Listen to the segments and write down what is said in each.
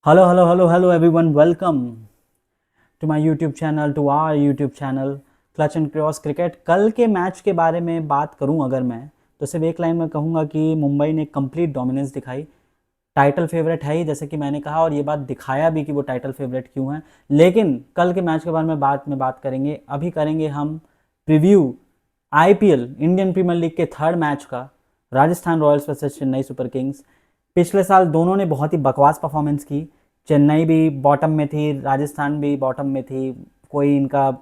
Hello hello hello hello everyone, welcome to my YouTube channel, to our YouTube channel clutch and cross cricket. कल के match के बारे में बात करूं अगर मैं, तो सिर्फ एक लाइन में कहूंगा कि मुंबई ने कंप्लीट डोमिनेंस दिखाई। टाइटल फेवरेट है ही, जैसे कि मैंने कहा, और ये बात दिखाया भी कि वो टाइटल फेवरेट क्यों है। लेकिन कल के मैच के बारे में बाद में बात करेंगे। अभी करेंगे हम preview IPL Indian Premier League के थर्ड मैच का, Rajasthan Royals versus Chennai Super Kings. पिछले साल दोनों ने बहुत ही बकवास परफॉर्मेंस की। चेन्नई भी बॉटम में थी, राजस्थान भी बॉटम में थी। कोई इनका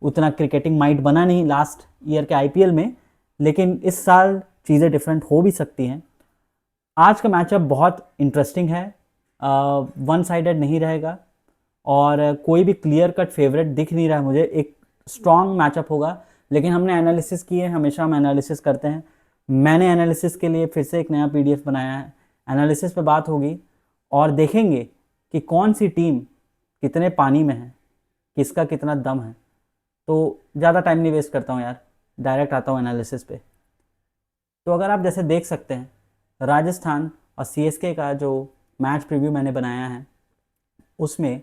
उतना क्रिकेटिंग माइट बना नहीं लास्ट ईयर के आईपीएल में। लेकिन इस साल चीज़ें डिफरेंट हो भी सकती हैं। आज का मैचअप बहुत इंटरेस्टिंग है, वन साइडेड नहीं रहेगा और कोई भी क्लियर कट फेवरेट दिख नहीं रहा है मुझे। एक स्ट्रॉन्ग मैचअप होगा। लेकिन हमने एनालिसिस किए, हमेशा हम एनालिसिस करते हैं। मैंने एनालिसिस के लिए फिर से एक नया पीडीएफ बनाया है। एनालिसिस पे बात होगी और देखेंगे कि कौन सी टीम कितने पानी में है, किसका कितना दम है। तो ज़्यादा टाइम नहीं वेस्ट करता हूँ यार, डायरेक्ट आता हूँ एनालिसिस पे। तो अगर आप जैसे देख सकते हैं, राजस्थान और सीएसके का जो मैच प्रीव्यू मैंने बनाया है, उसमें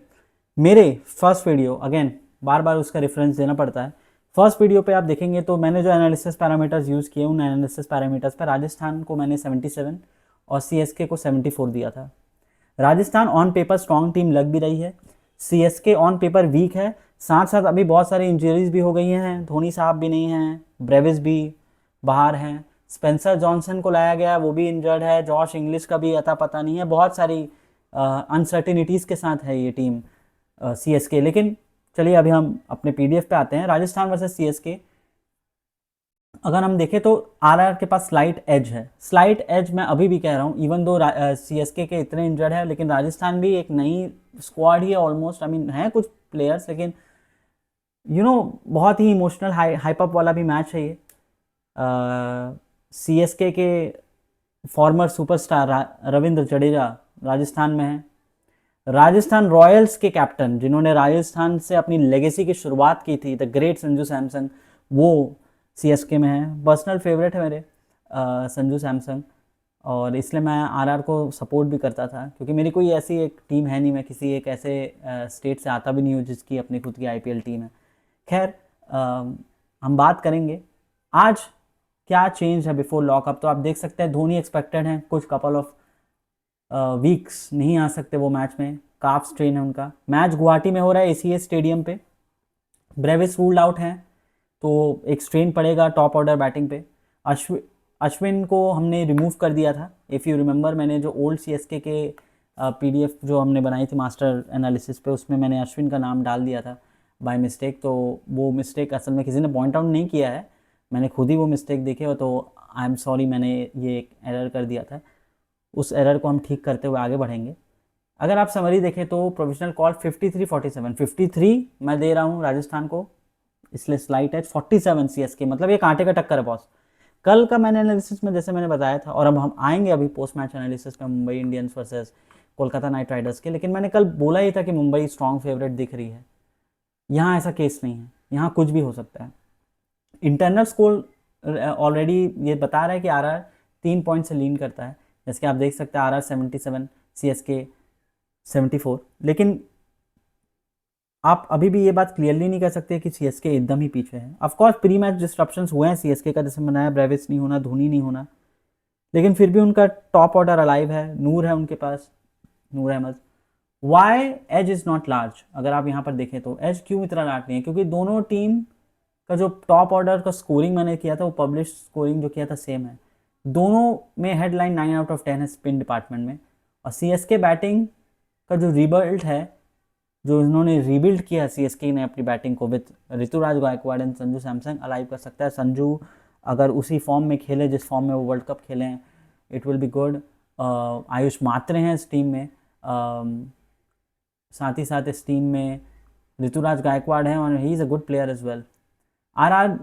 मेरे फर्स्ट वीडियो, अगेन बार बार उसका रेफरेंस देना पड़ता है, फर्स्ट वीडियो पे आप देखेंगे तो मैंने जो एनालिसिस पैरामीटर्स यूज़ किए, उन एनालिसिस पैरामीटर्स पर राजस्थान को मैंने 77 और सीएसके को 74 दिया था। Rajasthan on paper strong team लग भी रही है, सीएसके ऑन पेपर वीक है। साथ साथ अभी बहुत सारी इंजरीज भी हो गई हैं, धोनी साहब भी नहीं हैं, ब्रेविस भी बाहर हैं, स्पेंसर जॉनसन को लाया गया, वो भी इंजर्ड है, जॉश इंग्लिश का भी अता पता नहीं है। बहुत सारी अनसर्टिनिटीज़ के साथ है ये टीम सीएसके। लेकिन चलिए अभी हम अपने पीडीएफ पे आते हैं। राजस्थान वर्सेस सीएसके अगर हम देखें तो आरआर के पास स्लाइट एज है। स्लाइट एज मैं अभी भी कह रहा हूँ, इवन दो सीएसके के इतने इंजर्ड है, लेकिन राजस्थान भी एक नई स्क्वाड ही है ऑलमोस्ट। आई मीन है कुछ प्लेयर्स, लेकिन बहुत ही इमोशनल हाइप अप वाला भी मैच है ये। सीएसके के फॉर्मर सुपरस्टार रविंद्र जडेजा राजस्थान में है। राजस्थान रॉयल्स के कैप्टन, जिन्होंने राजस्थान से अपनी लेगेसी की शुरुआत की थी, द ग्रेट संजू सैमसन, वो सीएसके में है। पर्सनल फेवरेट है मेरे संजू सैमसन, और इसलिए मैं आरआर को सपोर्ट भी करता था, क्योंकि मेरी कोई ऐसी एक टीम है नहीं, मैं किसी एक ऐसे स्टेट से आता भी नहीं हूँ जिसकी अपनी खुद की आईपीएल टीम है। खैर, हम बात करेंगे आज क्या चेंज है बिफोर लॉकअप। तो आप देख सकते हैं धोनी एक्सपेक्टेड हैं, कुछ कपल ऑफ वीक्स नहीं आ सकते वो मैच में, काफ स्ट्रेन है उनका। मैच गुवाहाटी में हो रहा है, एसीए स्टेडियम पे। ब्रेविस रूल्ड आउट हैं, तो एक स्ट्रेन पड़ेगा टॉप ऑर्डर बैटिंग पे। अश्विन को हमने रिमूव कर दिया था, इफ़ यू रिमेंबर। मैंने जो ओल्ड सीएसके के पीडीएफ जो हमने बनाई थी मास्टर एनालिसिस पे, उसमें मैंने अश्विन का नाम डाल दिया था बाय मिस्टेक। तो वो मिस्टेक असल में किसी ने पॉइंट आउट नहीं किया है, मैंने खुद ही वो मिस्टेक देखे हो, तो आई एम सॉरी, मैंने ये एक एरर कर दिया था। उस एरर को हम ठीक करते हुए आगे बढ़ेंगे। अगर आप समरी देखें तो प्रोविजनल कॉल 53-47, 53 मैं दे रहा हूँ राजस्थान को, इसलिए स्लाइट है 47 सीएसके, मतलब ये कांटे का टक्कर है बॉस। कल का मैंने एनालिसिस में जैसे मैंने बताया था, और अब हम आएंगे अभी पोस्ट मैच एनालिसिस में Mumbai Indians versus Kolkata night Riders के, लेकिन मैंने कल बोला ही था कि मुंबई स्ट्रॉन्ग फेवरेट दिख रही है। यहाँ ऐसा केस नहीं है, यहाँ कुछ भी हो सकता है। इंटरनल स्कोर ऑलरेडी ये बता रहा है कि आरआर 3 पॉइंट से लीन करता है, जैसे कि आप देख सकते हैं आरआर 77, सीएसके 74। लेकिन आप अभी भी ये बात क्लियरली नहीं कह सकते कि सीएसके एकदम ही पीछे है। ऑफकोर्स प्री मैच डिस्ट्रप्शंस हुए हैं सीएसके का, जैसे मनाया ब्रेविस नहीं होना, धोनी नहीं होना, लेकिन फिर भी उनका टॉप ऑर्डर अलाइव है, नूर है उनके पास, Noor Ahmad. Why age is not large. अगर आप यहाँ पर देखें तो एज क्यों इतना लार्ज नहीं है, क्योंकि दोनों टीम का जो टॉप ऑर्डर का स्कोरिंग मैंने किया था, वो पब्लिश स्कोरिंग जो किया था सेम है। दोनों में हेडलाइन 9/10 है स्पिन डिपार्टमेंट में। और सीएसके बैटिंग का जो रिबिल्ड है, जो इन्होंने रीबिल्ड किया सीएसके ने अपनी बैटिंग को with Ruturaj Gaikwad and Sanju Samson, alive कर सकता है। संजू अगर उसी फॉर्म में खेले जिस फॉर्म में वो वर्ल्ड कप खेले हैं, it will be good. Ayush Mhatre हैं इस टीम में, साथ ही साथ इस टीम में ऋतुराज गायकवाड़ हैं और he is a good player as well. RR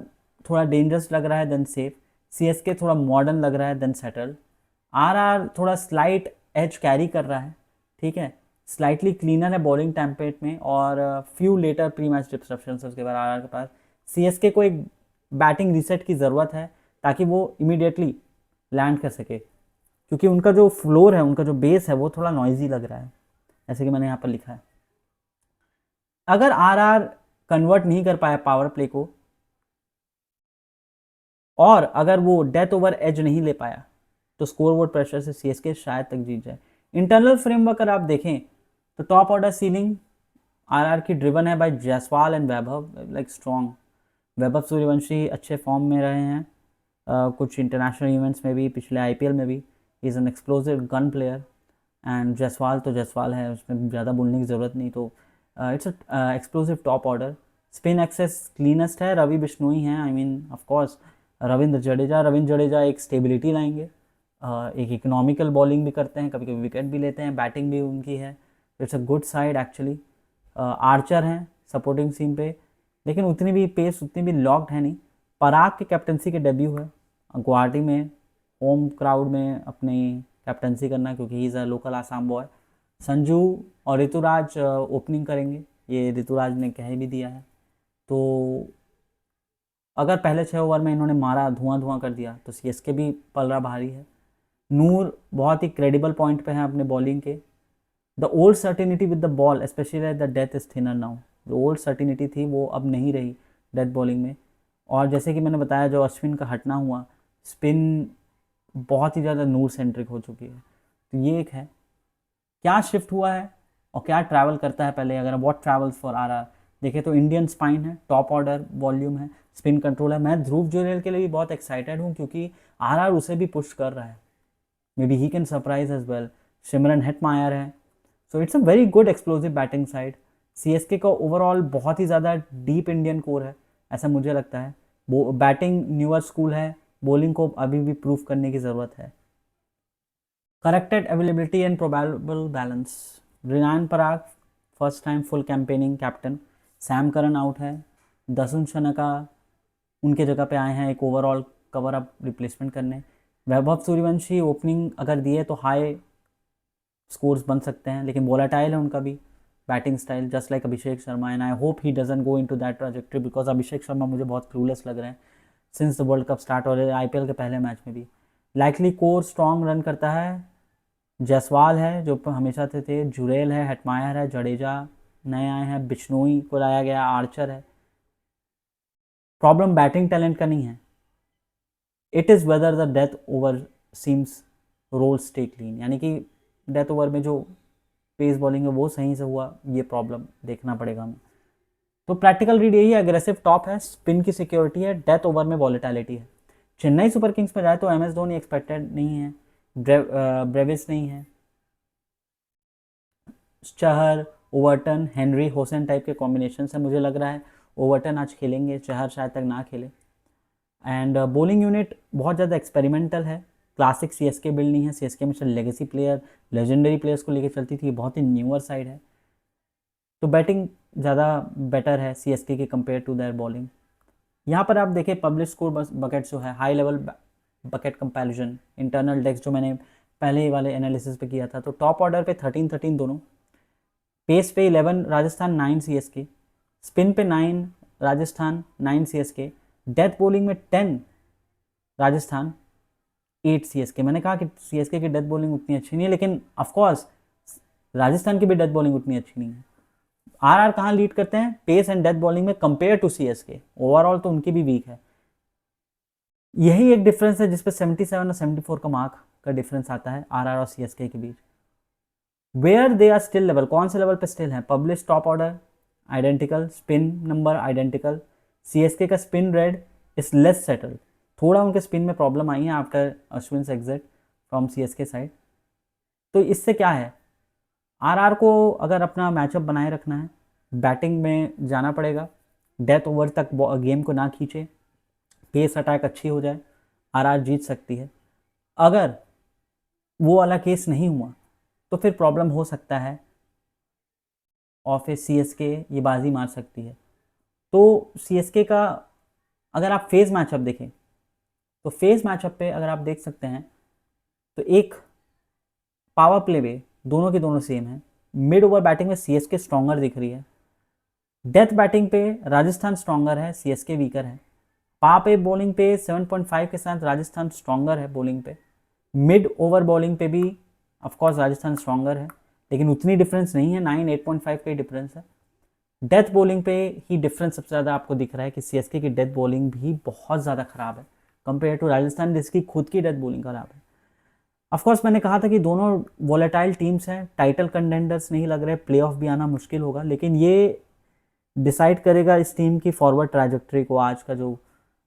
थोड़ा डेंजरस लग रहा है देन सेफ, सीएसके थोड़ा मॉडर्न लग रहा है देन सेटल। आरआर थोड़ा स्लाइट एज कैरी कर रहा है, ठीक है, स्लाइटली क्लीनर है बॉलिंग टेम्पलेट में, और few later pre match disruptions उसके बाद आरआर के पास। सीएसके को एक बैटिंग रीसेट की ज़रूरत है ताकि वो इमीडिएटली लैंड कर सके, क्योंकि उनका जो फ्लोर है, उनका जो बेस है, वो थोड़ा नॉइजी लग रहा है। जैसे कि मैंने यहाँ पर लिखा है। अगर आरआर कन्वर्ट नहीं कर पाया पावर प्ले को, और अगर वो डेथ ओवर एज नहीं ले पाया, तो स्कोर बोर्ड प्रेशर से सीएसके शायद तक जीत जाए। इंटरनल फ्रेमवर्क अगर आप देखें तो टॉप ऑर्डर सीलिंग आरआर की ड्रिवन है by Jaiswal and Vaibhav, like strong. Vaibhav Suryavanshi अच्छे फॉर्म में रहे हैं, कुछ इंटरनेशनल इवेंट्स में भी, पिछले आईपीएल में भी। Is an explosive gun player. And Jaiswal तो जायसवाल है, उसमें ज़्यादा बोलने की ज़रूरत नहीं। तो it's explosive top order. Spin access cleanest है, रवि बिश्नोई हैं, I mean of course Ravindra Jadeja एक स्टेबिलिटी लाएंगे, एक इकोनॉमिकल बॉलिंग भी करते हैं, कभी कभी विकेट भी लेते हैं, बैटिंग भी उनकी है। It's a good side actually. Archer हैं सपोर्टिंग सीम पे, लेकिन उतनी भी पेस उतनी भी लॉक्ड है नहीं। पराग के कैप्टनसी के डेब्यू है गुवाहाटी में, होम क्राउड में अपनी कैप्टनसी करना, क्योंकि ही is a local Assam boy. Sanju और ऋतुराज ओपनिंग करेंगे, ये ऋतुराज ने कह भी दिया है। तो अगर पहले 6 ओवर में इन्होंने मारा, धुआं कर दिया, तो सीएसके भी पलड़ा भारी है। नूर बहुत ही क्रेडिबल पॉइंट पे हैं अपने बॉलिंग के। The old certainty with the ball specially the death is thinner now. जो ओल्ड सर्टिनिटी थी वो अब नहीं रही डेथ बॉलिंग में। और जैसे कि मैंने बताया, जो अश्विन का हटना हुआ, स्पिन बहुत ही ज़्यादा नूर सेंट्रिक हो चुकी है। तो ये एक है। क्या शिफ्ट हुआ है और क्या ट्रैवल करता है, पहले अगर व्हाट ट्रैवल्स फॉर आरआर देखें तो इंडियन स्पाइन है, टॉप ऑर्डर वॉल्यूम है, स्पिन कंट्रोल है। मैं ध्रुव जुरेल के लिए भी बहुत एक्साइटेड हूँ, क्योंकि आरआर उसे भी पुश कर रहा है। Maybe he can surprise as well. Shimron Hetmyer है। So it's a very good explosive batting side. CSK का ओवरऑल बहुत ही ज़्यादा डीप इंडियन कोर है, ऐसा मुझे लगता है। बैटिंग न्यूअर स्कूल है, बॉलिंग को अभी भी प्रूव करने की ज़रूरत है। Corrected availability and probable balance. Riyan Parag first time full campaigning captain. Sam Curran out है। दसुन शनका उनके जगह पे आए हैं एक ओवरऑल कवर अप रिप्लेसमेंट करने। वैभव सूर्यवंशी ओपनिंग अगर दिए तो हाई स्कोर्स बन सकते हैं, लेकिन वोलाटाइल है उनका भी batting style, just like Abhishek Sharma. And I hope he doesn't go into that trajectory, because Abhishek Sharma मुझे बहुत क्लूलेस लग रहे हैं since the World Cup start हो रहे हैं, आईपीएल के पहले मैच में भी। लाइकली कोर स्ट्रॉन्ग रन करता है। जायसवाल है जो हमेशा थे, जुरेल है, हेटमायर है, जडेजा नए आए हैं, बिश्नोई को लाया गया, आर्चर है। प्रॉब्लम बैटिंग टैलेंट का नहीं है, it is whether the death over seams role stay clean, यानी कि डेथ ओवर में जो पेस बॉलिंग है वो सही से हुआ, ये प्रॉब्लम देखना पड़ेगा हमें। तो प्रैक्टिकल रीड यही है, अग्रेसिव टॉप है, स्पिन की सिक्योरिटी है, डेथ ओवर में वॉलेटिलिटी है। चेन्नई सुपर किंग्स में जाए तो एम एस धोनी एक्सपेक्टेड नहीं है, ब्रेविस नहीं है, Chahar, Overton, Henry, Hosein type के कॉम्बिनेशन से मुझे लग रहा है ओवर्टन आज खेलेंगे, चहर शायद तक ना खेले। एंड बॉलिंग यूनिट बहुत ज़्यादा एक्सपेरिमेंटल है, क्लासिक सीएसके बिल्ड नहीं है। सीएसके में लेगेसी प्लेयर, लेजेंडरी प्लेयर्स को लेकर चलती थी, बहुत ही न्यूअर साइड है। तो बैटिंग ज़्यादा बेटर है सीएसके के कंपेयर टू देयर बॉलिंग। यहाँ पर आप देखें पब्लिश स्कोर बकेट जो है, high level bucket comparison, internal desk जो मैंने पहले वाले एनालिसिस पे किया था, तो टॉप ऑर्डर पे 13-13 दोनों, पेस पे 11 राजस्थान, 9 सीएसके, स्पिन पे 9 राजस्थान, 9 सीएसके, डेथ बॉलिंग में 10 राजस्थान, 8 सीएसके। मैंने कहा कि सीएसके की डेथ बॉलिंग उतनी अच्छी नहीं है, लेकिन ऑफकोर्स राजस्थान की भी डेथ बॉलिंग उतनी अच्छी नहीं है। आरआर कहाँ लीड करते हैं, पेस एंड डेथ बॉलिंग में कंपेयर टू सीएसके। ओवरऑल तो उनकी भी वीक है। यही एक डिफरेंस है जिसपे 77 और 74 का मार्क का डिफरेंस आता है आरआर और सीएसके के बीच। Where they are still level, कौन से लेवल पे स्टिल है, publish top order identical, spin number identical. CSK का spin read is less settled, थोड़ा उनके स्पिन में प्रॉब्लम आई है after Ashwin exit from CSK side. तो इससे क्या है, आरआर को अगर अपना मैचअप बनाए रखना है, बैटिंग में जाना पड़ेगा, डेथ ओवर तक गेम को ना खींचे, पेस अटैक अच्छी हो जाए, आरआर जीत सकती है। अगर वो वाला केस नहीं हुआ तो फिर प्रॉब्लम हो सकता है और फिर सीएसके ये बाजी मार सकती है। तो सीएसके का अगर आप फेज मैचअप देखें तो फेज मैचअप पे अगर आप देख सकते हैं तो एक पावर प्ले में दोनों के दोनों सेम है। मिड ओवर बैटिंग में सीएसके स्ट्रॉन्गर दिख रही है, डेथ बैटिंग पे राजस्थान स्ट्रॉन्गर है, सीएसके वीकर है। पावर पे बॉलिंग पे 7.5 के साथ राजस्थान स्ट्रॉन्गर है बॉलिंग पे। मिड ओवर बॉलिंग पे भी ऑफकोर्स राजस्थान स्ट्रॉन्गर है, लेकिन उतनी डिफरेंस नहीं है, 9 8.5 का ही डिफरेंस है। डेथ बॉलिंग पे ही डिफरेंस सबसे ज़्यादा आपको दिख रहा है कि सीएसके की डेथ बॉलिंग भी बहुत ज़्यादा ख़राब है कंपेयर टू राजस्थान, जिसकी खुद की डेथ बॉलिंग ख़राब है। ऑफकोर्स मैंने कहा था कि दोनों वॉलेटाइल टीम्स हैं, टाइटल कंटेंडर्स नहीं लग रहे, प्लेऑफ भी आना मुश्किल होगा, लेकिन ये डिसाइड करेगा इस टीम की फॉरवर्ड ट्रैजेक्टरी को आज का जो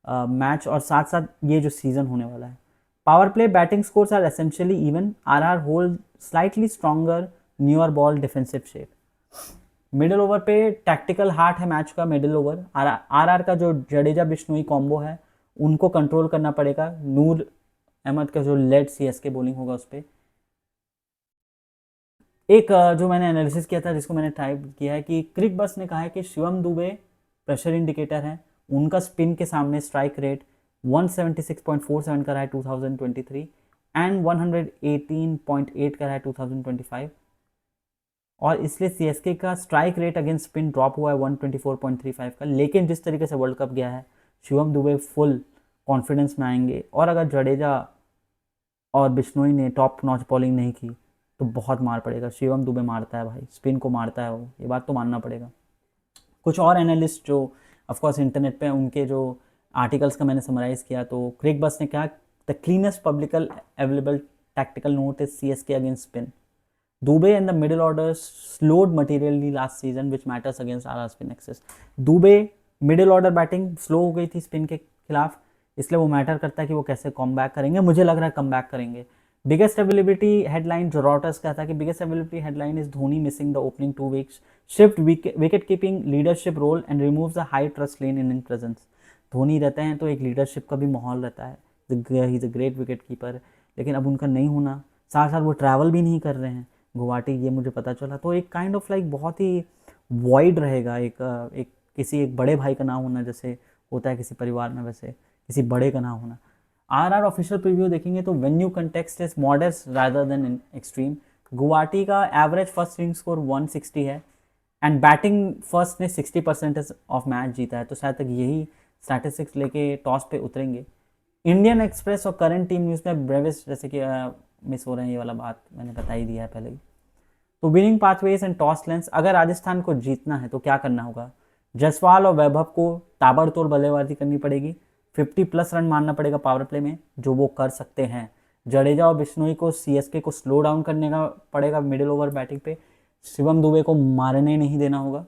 मैच और साथ साथ ये जो सीजन होने वाला है। Power play batting scores are essentially even, are hold slightly stronger newer ball defensive shape. Middle over पे टैक्टिकल हार्ट है मैच का, मिडिल ओवर आर का जो जडेजा बिश्नोई कॉम्बो है उनको कंट्रोल करना पड़ेगा। नूर अहमद का जो लेड सीएसके बॉलिंग होगा उस पर एक जो मैंने एनालिसिस किया था, जिसको मैंने टाइप किया है कि क्रिक बस ने कहा है कि शिवम दुबे प्रेशर इंडिकेटर है, उनका स्पिन के सामने स्ट्राइक रेट 176.47 का रहा है 2023 एंड 118.8 का रहा है 2025, और इसलिए सीएसके का strike rate against spin drop हुआ है 124.35 का। लेकिन जिस तरीके से वर्ल्ड कप गया है, शिवम दुबे फुल कॉन्फिडेंस में आएंगे, और अगर जडेजा और बिश्नोई ने टॉप नॉच बॉलिंग नहीं की तो बहुत मार पड़ेगा। शिवम दुबे मारता है भाई, स्पिन को मारता है वो, ये बात तो मानना पड़ेगा। कुछ और एनालिस्ट जो ऑफकोर्स इंटरनेट पे उनके जो आर्टिकल्स का मैंने समराइज़ किया, तो क्रिक बस ने कहा the cleanest publicly available tactical note is CSK against spin. Dube and the middle order slowed materially last season which matters against R spin access. Dube middle order batting slow हो गई थी स्पिन के खिलाफ, इसलिए वो मैटर करता है कि वो कैसे कम बैक करेंगे। मुझे लग रहा है कम बैक करेंगे। बिगेस्ट अवेलेबिलिटी हेडलाइन जो रॉटर्स का था कि biggest availability headline is Dhoni missing the opening 2 weeks, shift wicket keeping leadership role and remove the high trust lane in presence. Dhoni रहते हैं तो एक लीडरशिप का भी माहौल रहता है, ही is a great wicket keeper, लेकिन अब उनका नहीं होना, साथ साथ वो ट्रैवल भी नहीं कर रहे हैं गुवाहाटी, ये मुझे पता चला। तो एक काइंड ऑफ लाइक बहुत ही वॉइड रहेगा, एक किसी एक बड़े भाई का ना होना जैसे होता है किसी परिवार में, वैसे किसी बड़े का ना होना। आर ऑफिशियल प्रीव्यू देखेंगे तो venue context is modest rather than extreme. Guwahati का एवरेज फर्स्ट इनिंग स्कोर 160 है एंड बैटिंग फर्स्ट ने 60% ऑफ मैच जीता है, तो शायद तक यही स्टैटिस्टिक्स लेके टॉस पे उतरेंगे। इंडियन एक्सप्रेस और करंट टीम न्यूज़ में ब्रेविस जैसे कि मिस हो रहे हैं, ये वाला बात मैंने बता ही दिया है पहले ही। तो winning pathways and toss lens, अगर राजस्थान को जीतना है तो क्या करना होगा? जसवाल और वैभव को ताबड़तोड़ बल्लेबाजी करनी पड़ेगी, 50+ रन मारना पड़ेगा पावर प्ले में, जो वो कर सकते हैं। जडेजा और बिश्नोई को सीएसके को स्लो डाउन करने का पड़ेगा मिडिल ओवर बैटिंग पे, शिवम दुबे को मारने नहीं देना होगा।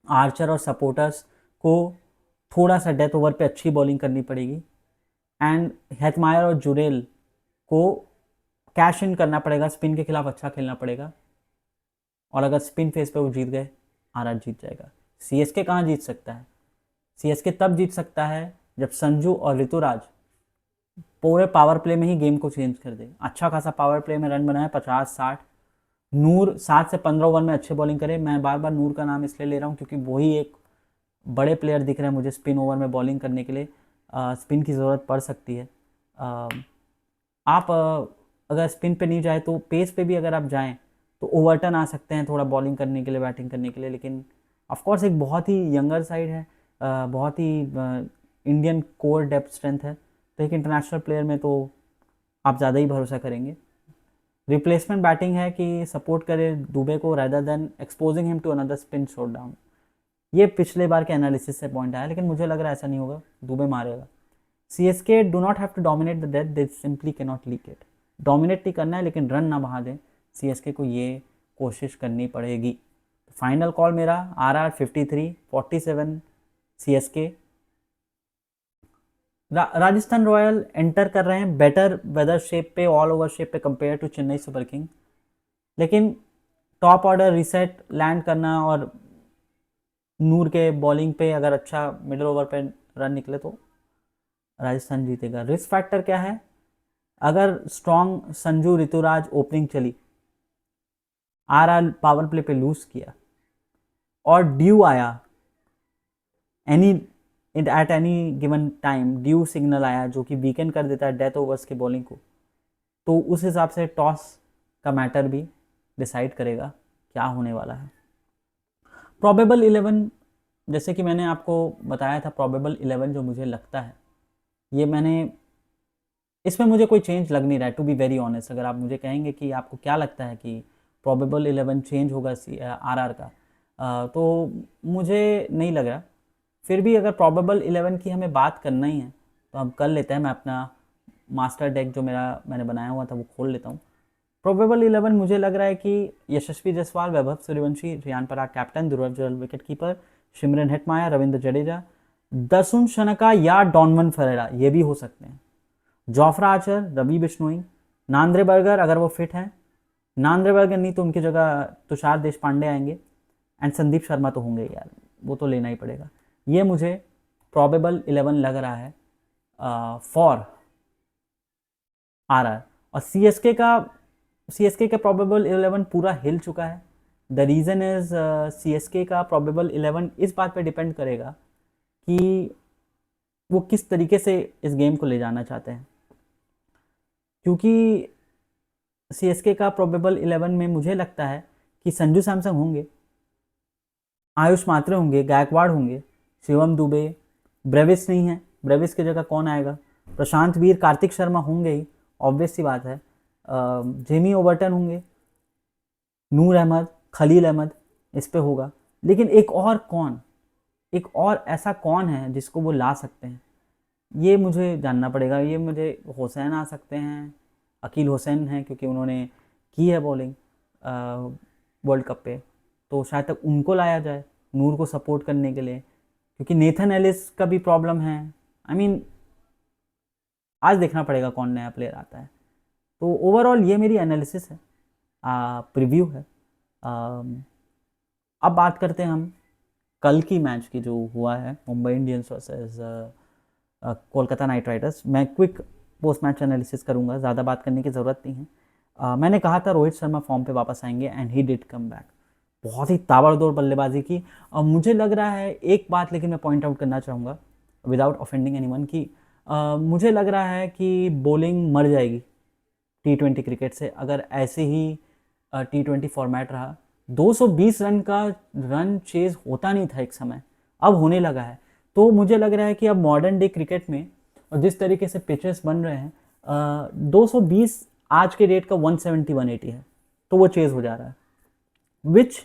आर्चर और सपोर्टर्स को थोड़ा सा डेथ ओवर पे अच्छी बॉलिंग करनी पड़ेगी एंड हेटमायर और जुरेल को कैश इन करना पड़ेगा, स्पिन के खिलाफ अच्छा खेलना पड़ेगा, और अगर स्पिन फेस पे वो जीत गए आर जीत जाएगा। सीएसके कहाँ जीत सकता है? सीएसके तब जीत सकता है जब संजू और ऋतुराज पूरे पावर प्ले में ही गेम को चेंज कर दे। अच्छा खासा पावर प्ले में रन बनाए 50-60, नूर 7 से 15 ओवर में अच्छे बॉलिंग करे। मैं बार बार नूर का नाम इसलिए ले रहा हूँ क्योंकि वही एक बड़े प्लेयर दिख रहे हैं मुझे स्पिन ओवर में बॉलिंग करने के लिए। स्पिन की ज़रूरत पड़ सकती है। आप अगर स्पिन पे नहीं जाए तो पेस पे भी अगर आप जाएं तो ओवरटन आ सकते हैं थोड़ा बॉलिंग करने के लिए, बैटिंग करने के लिए। लेकिन ऑफकोर्स एक बहुत ही यंगर साइड है, बहुत ही इंडियन कोर डेप्थ स्ट्रेंथ है, तो एक इंटरनेशनल प्लेयर में तो आप ज़्यादा ही भरोसा करेंगे। रिप्लेसमेंट बैटिंग है कि सपोर्ट करे दुबे को rather than exposing him to another spin shot down. ये पिछले बार के एनालिसिस से पॉइंट आया, लेकिन मुझे लग रहा है ऐसा नहीं होगा, दुबे मारेगा। CSK do not have to dominate the death, they simply can not leak it. Dominate नहीं करना है लेकिन रन ना बहा दें, सीएसके को ये कोशिश करनी पड़ेगी। फाइनल कॉल मेरा RR 53-47 CSK. Rajasthan Royal enter कर रहे हैं बेटर वेदर शेप पे, ऑल ओवर शेप पे compare to Chennai Super King, लेकिन टॉप ऑर्डर रीसेट लैंड करना और नूर के बॉलिंग पे अगर अच्छा मिडिल ओवर पे रन निकले तो राजस्थान जीतेगा। रिस्क फैक्टर क्या है? अगर स्ट्रॉन्ग संजू ऋतुराज ओपनिंग चली, आर पावर प्ले पे लूज किया और ड्यू आया any at any given time, due signal आया जो कि वीकेंड कर देता है डेथ ओवर्स के बॉलिंग को, तो उस हिसाब से टॉस का मैटर भी डिसाइड करेगा क्या होने वाला है। प्रोबेबल 11, जैसे कि मैंने आपको बताया था, प्रोबेबल 11 जो मुझे लगता है, ये मैंने इसमें मुझे कोई चेंज लग नहीं रहा है टू बी वेरी ऑनेस्ट। अगर आप मुझे कहेंगे कि आपको क्या लगता है कि प्रोबेबल 11 चेंज होगा आरआर का, तो मुझे नहीं लग रहा। फिर भी अगर प्रोबेबल 11 की हमें बात करना ही है तो हम कर लेते हैं। मैं अपना मास्टर डेक जो मैंने बनाया हुआ था वो खोल लेता हूँ। प्रोबेबल 11 मुझे लग रहा है कि Yashasvi Jaiswal, Vaibhav Suryavanshi, Riyan Parag captain, Dhruv Jurel wicket keeper, Shimron Hetmyer, Ravindra Jadeja, Dasun Shanaka या डॉनवन फेरेरा, ये भी हो सकते हैं। Jofra Archer, Ravi Bishnoi, Nandre Burger अगर वो फिट हैं, नांद्रे बर्गर नहीं तो उनकी जगह तुषार देशपांडे आएंगे, एंड संदीप शर्मा तो होंगे यार, वो तो लेना ही पड़ेगा। ये मुझे प्रोबेबल 11 लग रहा है फॉर आरआर। और सीएसके का प्रोबेबल 11 पूरा हिल चुका है। द रीज़न इज सीएसके का प्रोबेबल 11 इस बात पे डिपेंड करेगा कि वो किस तरीके से इस गेम को ले जाना चाहते हैं, क्योंकि सीएसके का प्रोबेबल 11 में मुझे लगता है कि संजू सैमसन होंगे, आयुष मात्रे होंगे, गायकवाड़ होंगे, शिवम दुबे, ब्रेविस नहीं है, ब्रेविस की जगह कौन आएगा, प्रशांत वीर, कार्तिक शर्मा होंगे ही, ऑब्वियस सी बात है, जेमी ओवर्टन होंगे, नूर अहमद, खलील अहमद, इस पे होगा। लेकिन एक और ऐसा कौन है जिसको वो ला सकते हैं, ये मुझे जानना पड़ेगा। ये मुझे हुसैन आ सकते हैं, अकील हुसैन हैं, क्योंकि उन्होंने की है बॉलिंग वर्ल्ड कप पे, तो शायद तक उनको लाया जाए नूर को सपोर्ट करने के लिए, क्योंकि नेथन एलिस का भी प्रॉब्लम है। आई मीन आज देखना पड़ेगा कौन नया प्लेयर आता है। तो ओवरऑल ये मेरी एनालिसिस है, प्रीव्यू है। अब बात करते हैं हम कल की मैच की जो हुआ है, Mumbai Indians versus Kolkata night Riders. मैं क्विक पोस्ट मैच एनालिसिस करूंगा, ज़्यादा बात करने की ज़रूरत नहीं है। मैंने कहा था रोहित शर्मा फॉर्म पे वापस आएंगे, and he did come back. बहुत ही ताबड़तोड़ बल्लेबाजी की। मुझे लग रहा है एक बात, लेकिन मैं पॉइंट आउट करना चाहूँगा विदाउट ऑफेंडिंग एनीवन की, मुझे लग रहा है कि बॉलिंग मर जाएगी T20 क्रिकेट से अगर ऐसे ही T20 फॉर्मेट रहा। 220 रन का रन चेज होता नहीं था एक समय, अब होने लगा है। तो मुझे लग रहा है कि अब मॉडर्न डे क्रिकेट में और जिस तरीके से पिचेस बन रहे हैं, 220 आज के डेट का 170 180 है, तो वो चेज हो जा रहा है, विच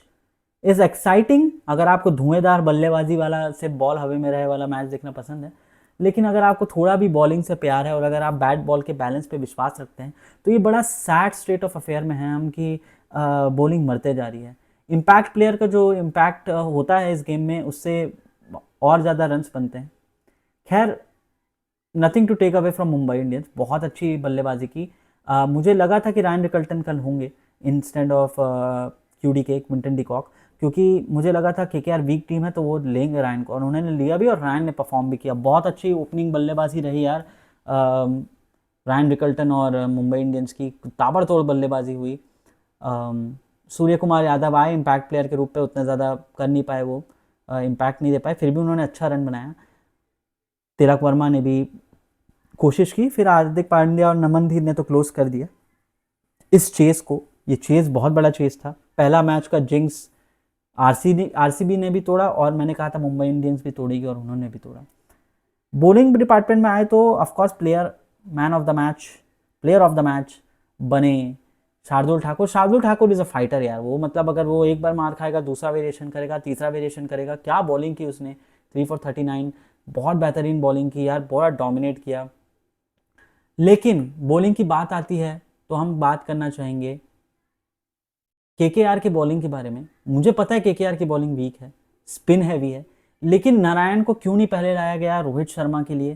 इज़ एक्साइटिंग अगर आपको धुएंधार बल्लेबाजी वाला से बॉल हवा में रहे वाला मैच देखना पसंद है। लेकिन अगर आपको थोड़ा भी बॉलिंग से प्यार है और अगर आप बैट बॉल के बैलेंस पे विश्वास रखते हैं, तो ये बड़ा सैड स्टेट ऑफ अफेयर में है हम कि बॉलिंग मरते जा रही है। इम्पैक्ट प्लेयर का जो इम्पैक्ट होता है इस गेम में, उससे और ज़्यादा रन्स बनते हैं। खैर, nothing to take away from Mumbai Indians, बहुत अच्छी बल्लेबाजी की। मुझे लगा था कि रायन रिकल्टन कल होंगे instead of QDK Quinton de Kock, क्योंकि मुझे लगा था KKR वीक टीम है तो वो लेंगे रायन को, और उन्होंने लिया भी और रायन ने परफॉर्म भी किया। बहुत अच्छी ओपनिंग बल्लेबाजी रही यार रायन रिकल्टन और मुंबई इंडियंस की, ताबड़तोड़ बल्लेबाजी हुई। सूर्य कुमार यादव आए इम्पैक्ट प्लेयर के रूप पे, उतना ज़्यादा कर नहीं पाए, वो इम्पैक्ट नहीं दे पाए, फिर भी उन्होंने अच्छा रन बनाया। तिलक वर्मा ने भी कोशिश की, फिर हार्दिक पांड्या और नमनधीर ने तो क्लोज कर दिया इस चेस को। ये चेस बहुत बड़ा चेस था, पहला मैच का जिंक्स आरसीबी ने भी तोड़ा, और मैंने कहा था मुंबई इंडियंस भी तोड़ेगी, और उन्होंने भी तोड़ा। बॉलिंग डिपार्टमेंट में आए तो of course player of the match बने Shardul Thakur. Shardul Thakur is a fighter यार, वो मतलब अगर वो एक बार मार खाएगा, दूसरा वेरिएशन करेगा, तीसरा वेरिएशन करेगा। क्या बॉलिंग की उसने, 3 for 39, बहुत बेहतरीन बॉलिंग की यार, बहुत डोमिनेट किया। लेकिन बॉलिंग की बात आती है तो हम बात करना चाहेंगे KKR की बॉलिंग के बारे में। मुझे पता है KKR की बॉलिंग वीक है, स्पिन हैवी है, लेकिन नारायण को क्यों नहीं पहले लाया गया रोहित शर्मा के लिए,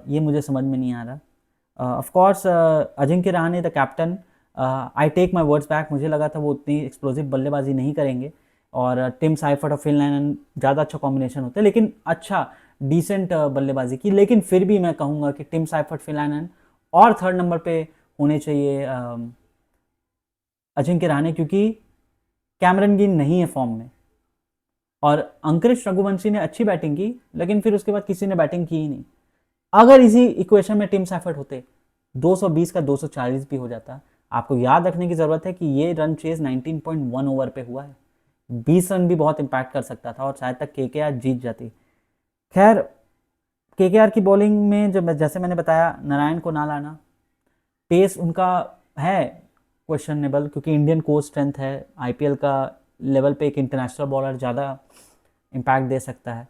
ये मुझे समझ में नहीं आ रहा। Of course Ajinkya Rahane the captain, I take my words back, मुझे लगा था वो उतनी एक्सप्लोसिव बल्लेबाजी नहीं करेंगे, और टिम साइफर्ट और फिल लाइनन ज़्यादा अच्छा कॉम्बिनेशन होता है, लेकिन अच्छा डिसेंट बल्लेबाजी की। लेकिन फिर भी मैं कहूँगा कि टिम साइफर्ट, फिल लाइनन, और थर्ड नंबर पे होने चाहिए अजिंक्य रहाणे, क्योंकि कैमरन ग्रीन नहीं है फॉर्म में, और अंकुरिश रघुवंशी ने अच्छी बैटिंग की, लेकिन फिर उसके बाद किसी ने बैटिंग की ही नहीं। अगर इसी इक्वेशन में टिम साइफर्ट होते, 220 का 240 भी हो जाता। आपको याद रखने की ज़रूरत है कि ये रन चेज 19.1 ओवर पे हुआ है, 20 रन भी बहुत इंपैक्ट कर सकता था, और शायद तक KKR जीत जाती। खैर, KKR की बॉलिंग में जब जैसे मैंने बताया, नारायण को ना लाना, पेस उनका है क्वेश्चनेबल, क्योंकि इंडियन कोर स्ट्रेंथ है, आईपीएल का लेवल पे एक इंटरनेशनल बॉलर ज़्यादा इम्पैक्ट दे सकता है।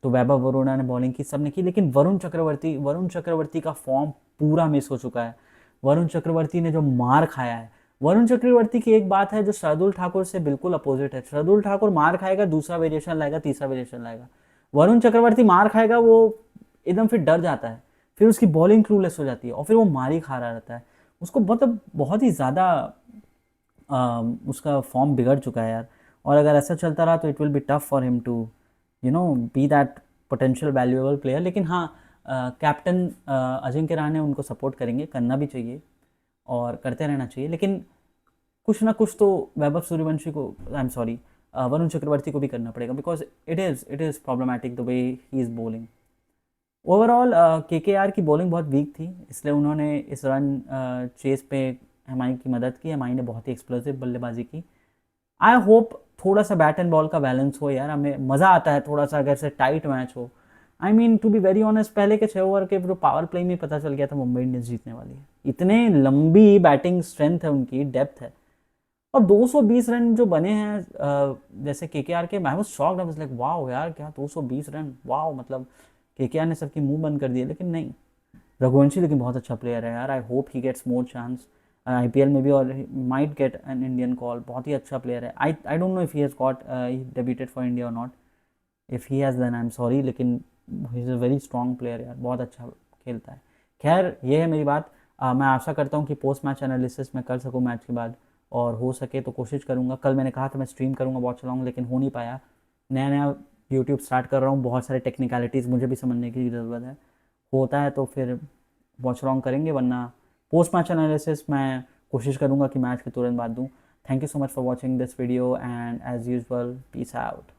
तो वैभव वरुणा ने बॉलिंग की, सब ने की, लेकिन वरुण चक्रवर्ती का फॉर्म पूरा मिस हो चुका है। वरुण चक्रवर्ती ने जो मार खाया है, वरुण चक्रवर्ती की एक बात है जो शार्दुल ठाकुर से बिल्कुल अपोजिट है। शार्दुल ठाकुर मार खाएगा, दूसरा वेरिएशन लाएगा, तीसरा वेरिएशन लाएगा। वरुण चक्रवर्ती मार खाएगा, वो एकदम फिर डर जाता है, फिर उसकी बॉलिंग क्लूलेस हो जाती है और फिर वो मार ही खा रहा रहता है। उसको मतलब बहुत ही ज़्यादा उसका फॉर्म बिगड़ चुका है यार। और अगर ऐसा चलता रहा तो it will be tough for him to be that potential valuable player. लेकिन हाँ, कैप्टन अजिंक्य रहाणे उनको सपोर्ट करेंगे, करना भी चाहिए और करते रहना चाहिए। लेकिन कुछ ना कुछ तो वैभव सूर्यवंशी को, I am sorry, Varun Chakravarthy को भी करना पड़ेगा, because it is problematic the way he is bowling. Overall KKR की बॉलिंग बहुत वीक थी, इसलिए उन्होंने इस रन चेस पे एमआई की मदद की। एमआई ने बहुत ही एक्सप्लोसिव बल्लेबाजी की। आई होप थोड़ा सा बैट एंड बॉल का बैलेंस हो यार, हमें मज़ा आता है थोड़ा सा अगर से टाइट मैच हो। I mean to be very honest, पहले के 6 ओवर के जो पावर प्ले में पता चल गया था मुंबई इंडियंस जीतने वाली है। इतने लंबी बैटिंग स्ट्रेंथ है उनकी, डेप्थ है, और 220 रन जो बने हैं जैसे केकेआर के, I was shocked, I was like wow यार, क्या 220 रन, वाओ, मतलब केकेआर ने सबकी मुंह बंद कर दिए। लेकिन नहीं, रघुवंशी लेकिन बहुत अच्छा प्लेयर है यार। I hope he gets more chance IPL में भी, और might get an Indian call. बहुत ही अच्छा प्लेयर है। I don't know if he has got debuted for India और not. If he has then I am sorry, लेकिन he is a very strong player यार, बहुत अच्छा खेलता है। खैर, ये है मेरी बात। मैं आशा करता हूँ कि पोस्ट मैच एनालिसिस मैं कर सकूँ मैच के बाद, और हो सके तो कोशिश करूँगा। कल मैंने कहा था मैं स्ट्रीम करूँगा, वॉच चलाऊँगा, लेकिन हो नहीं पाया। नया नया यूट्यूब स्टार्ट कर रहा हूँ, बहुत सारे टेक्निकलिटीज़ मुझे भी समझने की ज़रूरत है। होता है तो फिर वॉच लॉन्ग करेंगे, वरना पोस्ट मैच एनालिसिस मैं कोशिश करूँगा कि मैच के तुरंत बाद दूँ। Thank you so much for watching this video, and as usual, peace out.